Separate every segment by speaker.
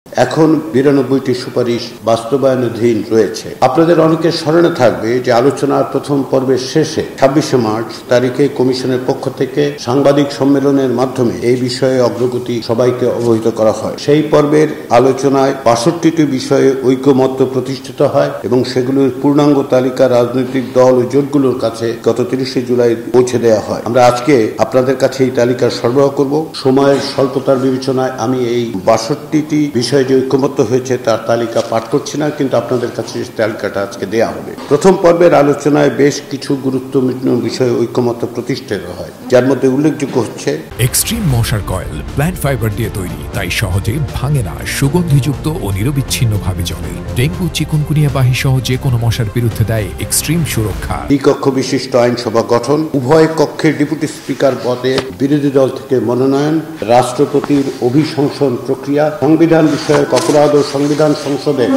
Speaker 1: এখন 92টি সুপারিশ বাস্তবায়নাধীন রয়েছে। আপনাদের অনেকের স্মরণে থাকবে যে আলোচনার প্রথম পর্বের শেষে 26শে মার্চ তারিখে কমিশনের পক্ষ থেকে সাংবাদিক সম্মেলনের মাধ্যমে এই বিষয়ে অগ্রগতি সবাইকে অবহিত করা হয়। সেই পর্বের আলোচনায় 62টি বিষয়ে ঐকমত্য প্রতিষ্ঠিত হয় এবং সেগুলোর পূর্ণাঙ্গ তালিকা রাজনৈতিক দল ও জোটগুলোর কাছে গত 30শে জুলাই পৌঁছে দেওয়া হয়। আমরা আজকে আপনাদের কাছে এই তালিকা সরবরাহ করব। সময়ের স্বল্পতার বিবেচনায় আমি এই 62টি বিষয় যে ঐকমত্য হয়েছে তার তালিকা পাঠ করছি না, কিন্তু আপনাদের কাছে তালিকাটা আজকে দেয়া হবে। প্রথম পর্বের আলোচনায় বেশ কিছু গুরুত্বপূর্ণ বিষয়ে ঐকমত্য প্রতিষ্ঠিত হয়, যার মধ্যে উল্লেখযোগ্য হচ্ছে
Speaker 2: এক্সট্রিম মশার কয়েল প্ল্যান্ট ফাইবার দিয়ে তৈরি, তাই সহজে ভাঙে না, সুগন্ধিযুক্ত ও নিরবিচ্ছিন্নভাবে জ্বলে। ডেঙ্গু, চিকুনগুনিয়া বাহি সহ যে কোনো মশার বিরুদ্ধে দেয় এক্সট্রিম সুরক্ষা।
Speaker 1: দ্বিকক্ষ বিশিষ্ট আইনসভা গঠন, উভয় কক্ষের ডেপুটি স্পিকার পদে বিরোধী দল থেকে মনোনয়ন, রাষ্ট্রপতির অভিশংসন প্রক্রিয়া, সংবিধান বিষয়ক অপরাধ ও সংবিধান সংসদের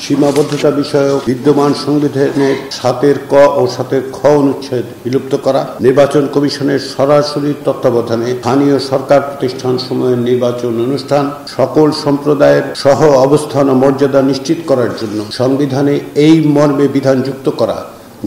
Speaker 1: সীমাবদ্ধতা বিষয়ক বিদ্যমান সংবিধানের 7 ক ও 7 খ অনুচ্ছেদ বিলুপ্ত করা, নির্বাচন কমিশনের সরাসরি তত্ত্বাবধানে স্থানীয় সরকার প্রতিষ্ঠান সমূহের নির্বাচন অনুষ্ঠান সকল সম্প্রদায়ের সহ অবস্থান ও মর্যাদা নিশ্চিত করার জন্য সংবিধানে এই মর্মে বিধান যুক্ত করা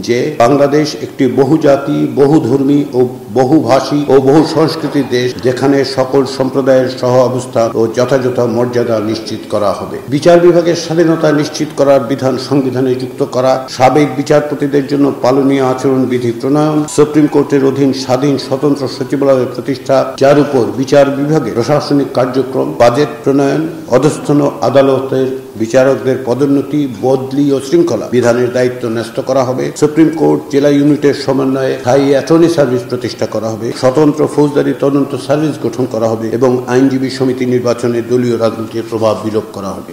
Speaker 1: যে বাংলাদেশ একটি বহুজাতি, বহুধর্মী ও বহুভাষী ও বহু সংস্কৃতির দেশ, যেখানে সকল সম্প্রদায়ের সহ অবস্থান ও যথাযথ মর্যাদা নিশ্চিত করা হবে। বিচার বিভাগের স্বাধীনতা নিশ্চিত করার বিধান সংবিধানে যুক্ত করা, সাবেক বিচারপতিদের জন্য পালনীয় আচরণ বিধি প্রণয়ন, সুপ্রিম কোর্টের অধীন স্বাধীন স্বতন্ত্র সচিবালয়ের প্রতিষ্ঠা, যার উপর বিচার বিভাগে প্রশাসনিক কার্যক্রম, বাজেট প্রণয়ন, অধস্তন আদালতের বিচারকদের পদোন্নতি, বদলি ও শৃঙ্খলা বিধানের দায়িত্ব ন্যস্ত করা হবে। সুপ্রিম কোর্ট জেলা ইউনিটের সমন্বয়ে স্থায়ী অ্যাটর্নি সার্ভিস প্রতিষ্ঠা করা হবে। স্বতন্ত্র ফৌজদারি তদন্ত সার্ভিস গঠন করা হবে এবং আইনজীবী সমিতি নির্বাচনে দলীয় রাজনীতির প্রভাব বিলোপ করা হবে।